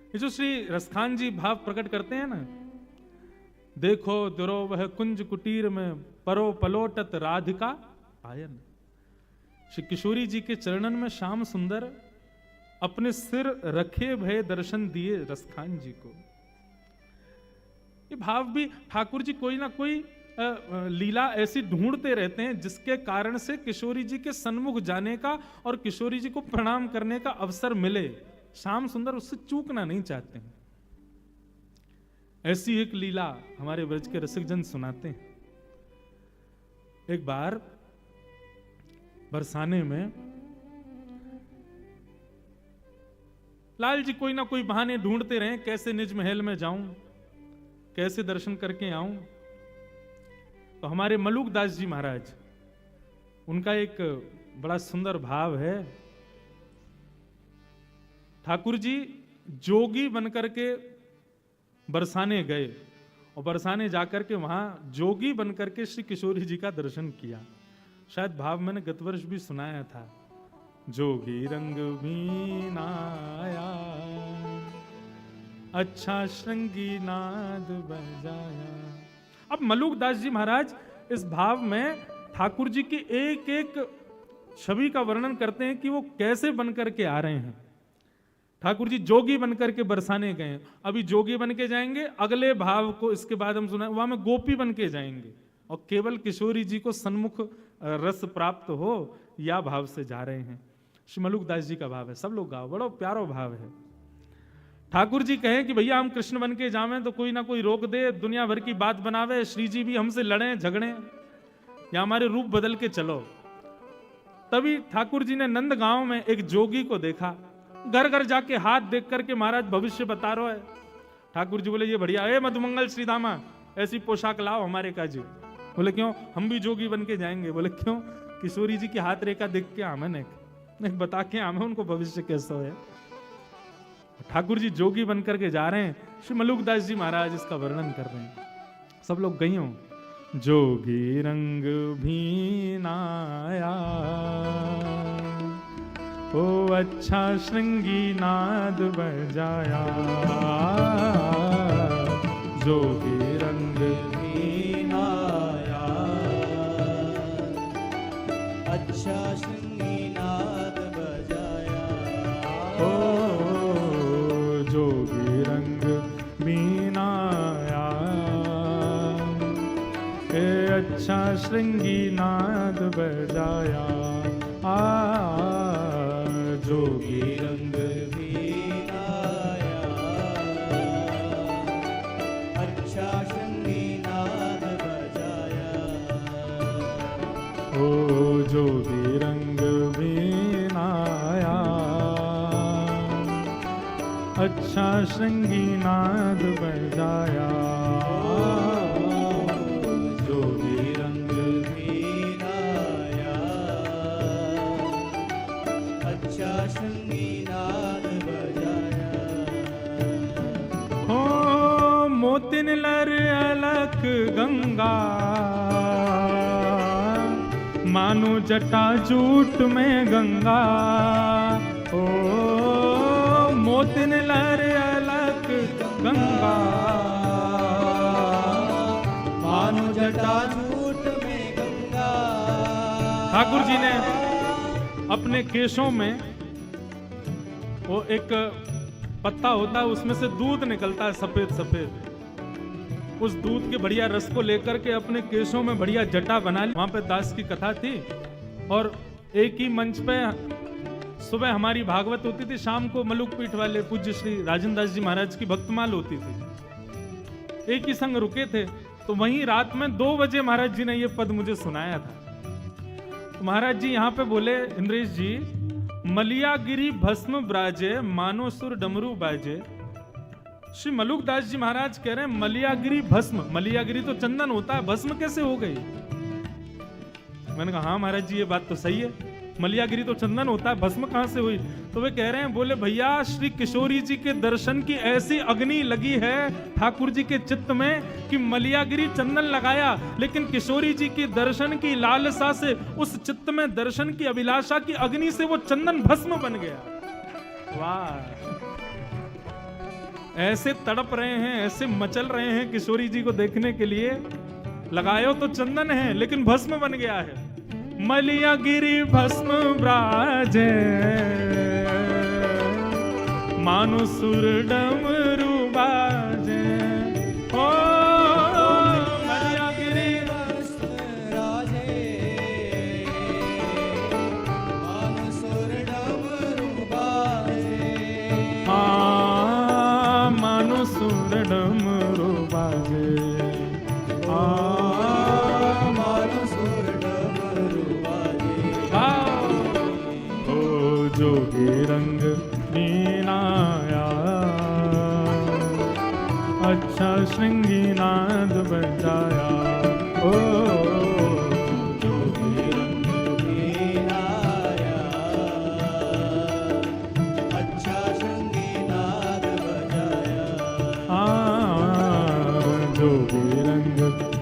ये जो श्री रसखान जी भाव प्रकट करते हैं ना, देखो दुरोवह कुंज कुटीर में परो पलोटत राधिका आयन। श्री किशोरी जी के चरणन में श्याम सुंदर अपने सिर रखे भय दर्शन दिए रसखान जी को। ये भाव भी ठाकुर जी कोई ना कोई लीला ऐसी ढूंढते रहते हैं जिसके कारण से किशोरी जी के सन्मुख जाने का और किशोरी जी को प्रणाम करने का अवसर मिले। श्याम सुंदर उससे चूकना नहीं चाहते हैं। ऐसी एक लीला हमारे ब्रज के रसिक जन सुनाते हैं। एक बार बरसाने में लाल जी कोई ना कोई बहाने ढूंढते रहे, कैसे निज महल में जाऊं, कैसे दर्शन करके आऊं। तो हमारे मलुक दास जी महाराज, उनका एक बड़ा सुंदर भाव है। ठाकुर जी जोगी बनकर के बरसाने गए और बरसाने जाकर के वहां जोगी बनकर के श्री किशोरी जी का दर्शन किया। शायद भाव मैंने गत वर्ष भी सुनाया था, जोगी रंग बीनाया अच्छा श्रृंगी नाद बजाया। अब मलुक दास जी महाराज इस भाव में ठाकुर जी की एक एक छवि का वर्णन करते हैं कि वो कैसे बनकर के आ रहे हैं। ठाकुर जी जोगी बनकर के बरसाने गए, अभी जोगी बन के जाएंगे, अगले भाव को इसके बाद हम सुना वहां में गोपी बन के जाएंगे और केवल किशोरी जी को सन्मुख रस प्राप्त हो, या भाव से जा रहे हैं। श्री मलुक दास जी का भाव है, सब लोग गाओ, बड़ा प्यारा भाव है। ठाकुर जी कहें कि भैया हम कृष्ण बन के जावें तो कोई ना कोई रोक दे, दुनिया भर की बात बनावे, श्री जी भी हमसे लड़े झगड़े, या हमारे रूप बदल के चलो। तभी ठाकुर जी ने नंद गांव में एक जोगी को देखा, घर घर जाके हाथ देख करके महाराज भविष्य बता रहा है। ठाकुर जी बोले ये बढ़िया है, मधुमंगल श्रीधामा ऐसी पोशाक लाओ हमारे काजी। बोले क्यों, हम भी जोगी बन के जाएंगे। बोले क्यों, किशोरी जी की हाथ रेखा देख के आमे ने बता के आमे उनको भविष्य कैसा है। ठाकुर जी जोगी बन करके जा रहे हैं, श्री मलुक दास जी महाराज इसका वर्णन कर रहे हैं। सब लोग गई हो, जोगी रंग भीनाया ओ अच्छा श्रृंगी नाद बजाया, जोगी रंग भीनाया अच्छा श्रृंगी नाद बजाया, ओ जोगी रंग बीनाया अच्छा श्रृंगी नाद बजाया, जोगी रंग बीनाया अच्छा श्रृंगी नाद बजाया, ओ जोगी रंग बीनाया अच्छा श्रृंगी नाद बजाया, जोगी रंग बीनाया अच्छा श्रृंगी नाद बजाया। हो मोतिन लर अलक गंगा मानो जटा जूट में गंगा, ओ मोतिन लर अलक गंगा मानो जटा जूट में गंगा। ठाकुर जी ने अपने केशों में वो एक पत्ता होता है, उसमें से दूध निकलता है सफेद सफेद, उस दूध के बढ़िया रस को लेकर के अपने केशों में बढ़िया जटा बना ली। वहां पे दास की कथा थी और एक ही मंच पे सुबह हमारी भागवत होती थी, शाम को मलुक पीठ वाले पूज्य श्री राजेंद्र दास जी महाराज की भक्तमाल होती थी। एक ही संग रुके थे, तो वहीं रात में 2 बजे महाराज जी ने ये पद मुझे सुनाया था। तो महाराज जी यहाँ पे बोले, इंद्रेश जी मलियागिरी भस्म ब्राजे मानो सुर डमरू बाजे। श्री मलुक दास जी महाराज कह रहे हैं मलियागिरी भस्म, मलियागिरी तो चंदन होता है, भस्म कैसे हो गई। मैंने कहा हाँ महाराज जी ये बात तो सही है, मलियागिरी तो चंदन होता है, भस्म कहां से हुई। तो वे कह रहे हैं, बोले भैया श्री किशोरी जी के दर्शन की ऐसी अग्नि लगी है ठाकुर जी के चित्त में कि मलियागिरी चंदन लगाया, लेकिन किशोरी जी की दर्शन की लालसा से उस चित्त में दर्शन की अभिलाषा की अग्नि से वो चंदन भस्म बन गया। वाह, ऐसे तड़प रहे हैं, ऐसे मचल रहे हैं किशोरी जी को देखने के लिए। लगायो तो चंदन है लेकिन भस्म बन गया है। मलिया गिरी भस्म ब्राजे, मानो सुर डमरू बाजे। ओ मलिया गिरी राजे, मानो सुर डमरू बाजे। मानो सुर डमरू बाजे। मानो सुर डमरू बाजे। ओ जोगी रंग मीनाया, अच्छा श्रृंगी नाद बजाया। ओ जोगी रंग मीनाया, अच्छा श्रृंगी नाद बजाया। जोगी रंग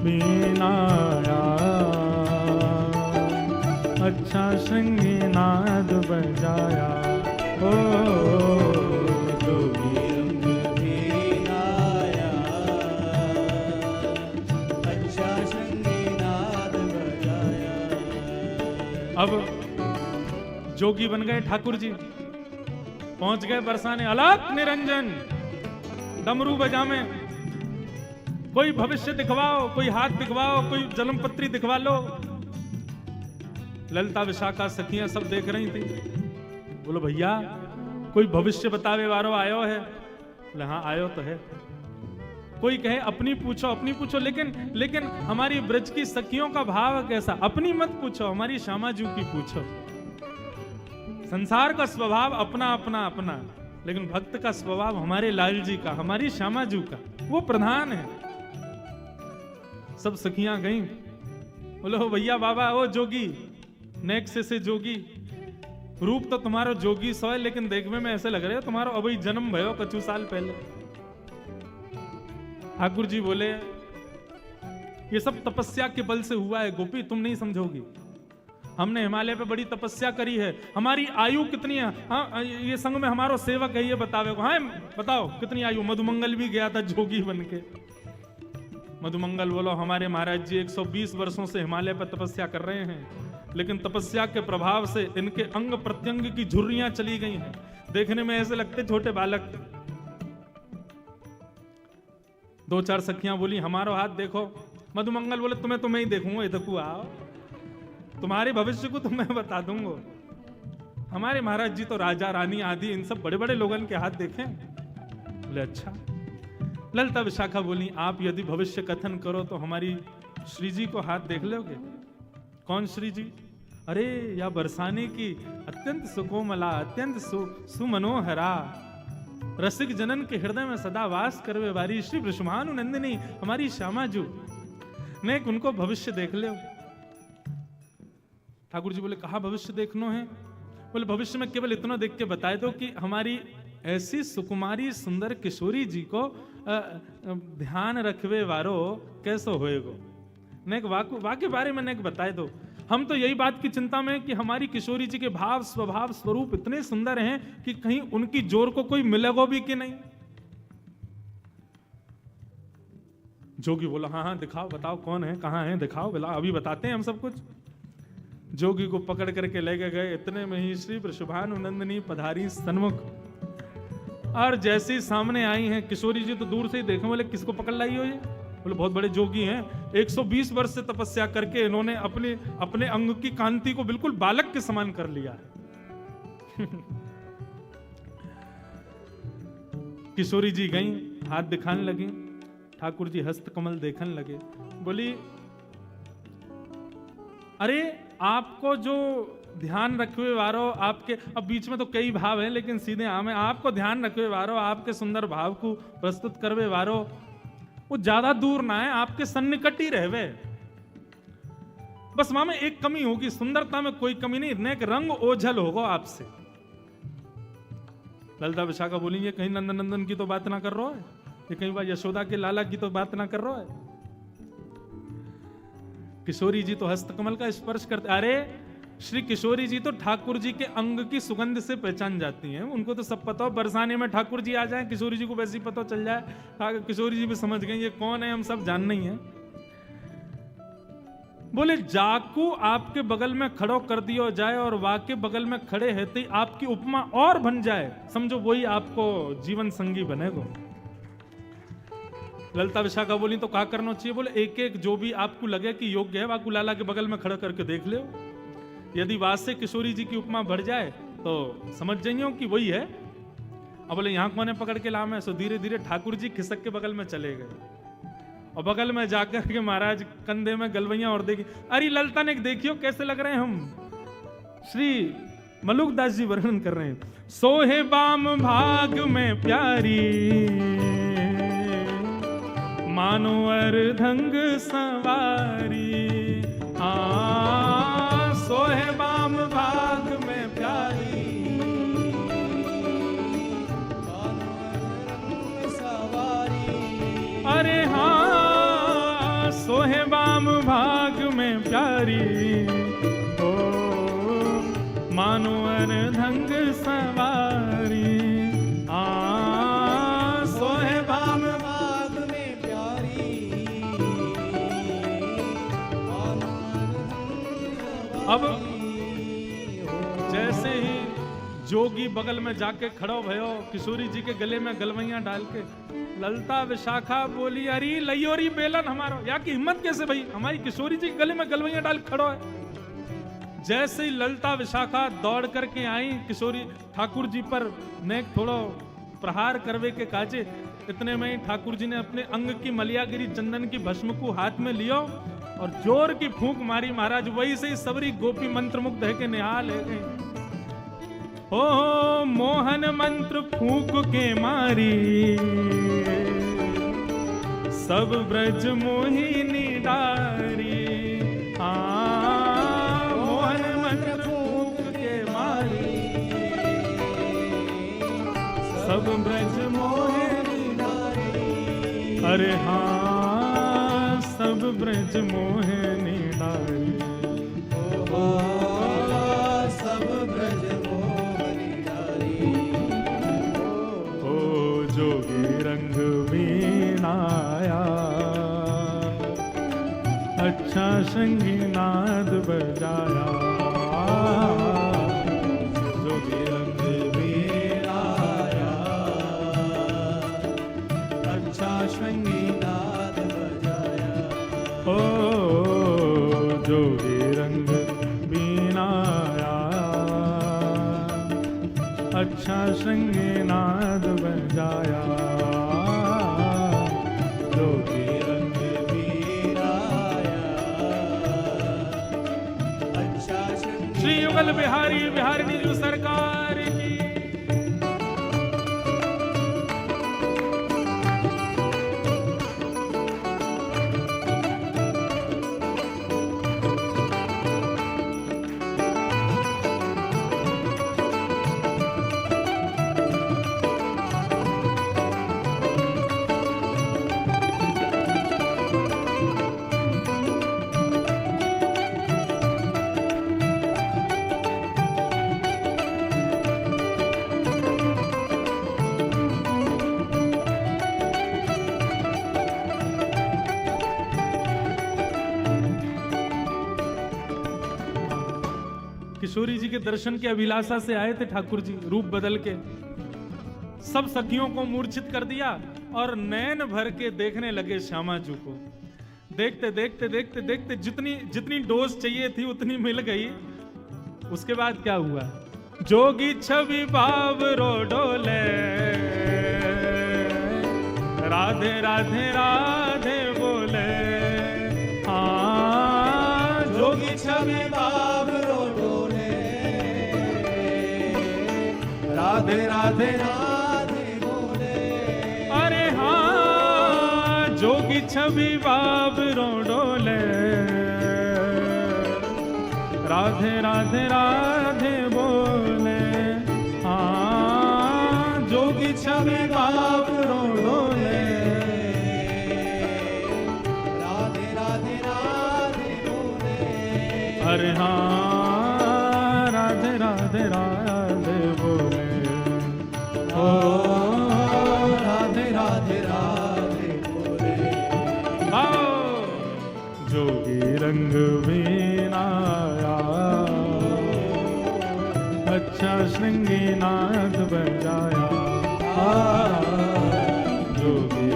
मीनाया, अच्छा श्रृंगी नाद बजाया। ओ जोगी रंग मीनाया, अच्छा श्रृंगी नाद बजाया। अब जोगी बन गए ठाकुर जी, पहुंच गए बरसाने। अलख निरंजन डमरू बजा में, कोई भविष्य दिखवाओ, कोई हाथ दिखवाओ, कोई जन्म पत्री दिखवा लो। ललिता विशाखा सखियां सब देख रही थी। बोलो भैया कोई भविष्य बतावे वारो आयो है? बोले हाँ आयो तो है। कोई कहे अपनी पूछो, अपनी पूछो, लेकिन हमारी ब्रज की सखियों का भाव कैसा? अपनी मत पूछो, हमारी श्यामा जी की पूछो। संसार का स्वभाव अपना अपना अपना, लेकिन भक्त का स्वभाव हमारे लाल जी का, हमारी श्यामा जी का, वो प्रधान है। सब सखियां गईं। बोलो भैया बाबा ओ जोगी, नेक्स्ट से जोगी, रूप तो तुम्हारो जोगी सो है, लेकिन देखने में ऐसे लग रहे हो तुम्हारो अभी जन्म भयो कछु साल पहले। ठाकुर जी बोले ये सब तपस्या के बल से हुआ है गोपी, तुम नहीं समझोगी। हमने हिमालय पे बड़ी तपस्या करी है। हमारी आयु कितनी है? हाँ ये संग में हमारो सेवक है, ये बतावे को। हाँ बताओ कितनी आयु? मधुमंगल भी गया था जोगी बन के। मधुमंगल बोलो हमारे महाराज जी 120 वर्षों से हिमालय पर तपस्या कर रहे हैं, लेकिन तपस्या के प्रभाव से इनके अंग प्रत्यंग की झुर्रियां चली गई हैं, देखने में ऐसे लगते छोटे बालक। दो चार सखियां बोली हमारो हाथ देखो। मधुमंगल बोले तुम्हें तो मैं ही देखूंगा, इधर आओ, तुम्हारे भविष्य को तो मैं बता दूंगा। हमारे महाराज जी तो राजा रानी आदि इन सब बड़े बड़े लोगों के हाथ देखें। बोले अच्छा। ललिता विशाखा बोली आप यदि भविष्य कथन करो तो हमारी श्री जी को हाथ देख लोगे। कौन श्री जी? अरे या बरसाने की अत्यंत सुकोमला, अत्यंत सुमनोहरा, रसिक जनन के हृदय में सदा वास करवे वारी श्री वृषभानु नंदिनी हमारी श्यामा जू ने उनको भविष्य देख ले। ठाकुर जी बोले कहा भविष्य देखनो है? बोले भविष्य में केवल इतना देख के बताए दो कि हमारी ऐसी सुकुमारी सुंदर किशोरी जी को ध्यान रखवे वारो कैसो होएगो। नेक वाक्य बारे में नेक बताए दो। हम तो यही बात की चिंता में कि हमारी किशोरी जी के भाव स्वभाव स्वरूप इतने सुंदर हैं कि कहीं उनकी जोर को कोई मिलेगा भी कि नहीं। जोगी बोला हाँ हाँ दिखाओ, बताओ कौन है, कहाँ है, दिखाओ, बोला अभी बताते हैं हम सब कुछ। जोगी को पकड़ करके लेके गए। इतने में ही श्री वृषभानु नंदिनी पधारी सन्मुख, और जैसे ही सामने आई हैं किशोरी जी तो दूर से ही देखे। बोले किसको पकड़ लाई हो ये? बोले बहुत बड़े जोगी हैं, 120 वर्ष से तपस्या करके इन्होंने अपने अंग की कांति को बिल्कुल बालक के समान कर लिया है। किशोरी जी गईं, हाथ दिखाने लगी। ठाकुर जी हस्त कमल देखने लगे। बोली अरे आपको जो ध्यान रखवे वारो, आपके अब बीच में तो कई भाव हैं लेकिन सीधे आम है, आपको ध्यान रखवे वारो, आपके सुंदर भाव को प्रस्तुत करवे वारो वो ज्यादा दूर ना है, आपके सन्निकट ही रहवे। बस वहां में एक कमी होगी, सुंदरता में कोई कमी नहीं, एक रंग ओझल होगा आपसे। ललिता विशाखा बोली ये कहीं नंदन की तो बात ना कर रहा है, ये कहीं बार यशोदा के लाला की तो बात ना कर रहा है। किशोरी जी तो हस्तकमल का स्पर्श करते। अरे श्री किशोरी जी तो ठाकुर जी के अंग की सुगंध से पहचान जाती हैं। उनको तो सब पता हो, बरसाने में ठाकुर जी आ जाएं, किशोरी जी को वैसे ही पता चल जाए, किशोरी जी भी समझ गए ये कौन है, हम सब जानना ही है। बोले जाकू आपके बगल में खड़ो कर दियो जाए और वाके बगल में खड़े रहते आपकी उपमा और बन जाए, समझो वही आपको जीवन संगी बनेगो। ललिता विशाखा बोली तो क्या करना चाहिए? बोले एक एक जो भी आपको लगे कि योग्य है वाकू लाला के बगल में खड़ा करके देख लो। यदि वाद से किशोरी जी की उपमा बढ़ जाए तो समझ जाइए कि वही है। अब बोले यहाँ कोने पकड़ के लाम है, सो धीरे धीरे ठाकुर जी खिसक के बगल में चले गए और बगल में जाकर के महाराज कंधे में गलवैया और देखी। अरे ललिता ने देखियो कैसे लग रहे हैं हम। श्री मलुकदास जी वर्णन कर रहे हैं, सोहे बाम भाग में प्यारी मानो अर्धंग सवारी। हाँ सोहे बाम भाग में प्यारी मानो अर्धंग सवारी। अरे हाँ सोहे बाम भाग में प्यारी ओ मानो अर्धंग सवारी। हाँ सोहे बाम भाग में प्यारी मानो अर्धंग अब सवारी। जैसे ही जोगी बगल में जाके खड़ो भयो किशोरी जी के गले में गलवैया डाल के, ललिता विशाखा बोली अरे लयोरी बेलन हमारो, या की हिम्मत कैसे भाई, हमारी किशोरी जी के गले में गलवैया डाल खड़ो है। जैसे ही ललिता विशाखा दौड़ करके आई किशोरी ठाकुर जी पर नेक थोड़ो प्रहार करवे के काजे, इतने में ही ठाकुर जी ने अपने अंग की मलियागिरी चंदन की भस्म को हाथ में लियो और जोर की फूंक मारी। महाराज वही से ही सबरी गोपी मंत्र मुग्ध है के निहाल है गई। ओ मोहन मंत्र फूंक के मारी सब ब्रज मोहिनी डारी। हाँ मोहन मंत्र फूंक के मारी सब ब्रज मोहिनी डारी। अरे हाँ सब ब्रज मोहिनी डारी। ओ सब ब्रज मोहिनी डारी। ओ जोगी रंग वीणाया अच्छा संगी नाद बजाया। जोगी रंग वीणाया अच्छा संगी नाद बजाया। ओ जोगी रंग बीनाया अच्छा संगी नाद बजाया। जोगी रंग वीणाया अच्छा संगी। श्री युगल बिहारी बिहारिणी जी सरकार की। किशोरी जी के दर्शन की अभिलाषा से आए थे ठाकुर जी, रूप बदल के सब सखियों को मूर्छित कर दिया और नैन भर के देखने लगे श्यामा जी को। देखते देखते देखते देखते जितनी जितनी डोज चाहिए थी उतनी मिल गई। उसके बाद क्या हुआ? जोगी छवि बावरो डोले राधे राधे राधे बोले। हाँ जोगी छवि बावरो डोले राधे राधे राधे बोले। अरे हाँ जोगी छवि बावरो डोले राधे राधे राधे बोले। हाँ जोगी छवि बावरो डोले राधे राधे राधे बोले। अरे हाँ जोगी रंग बीनाया, अच्छा श्रृंगी नाद बजाया, जोगी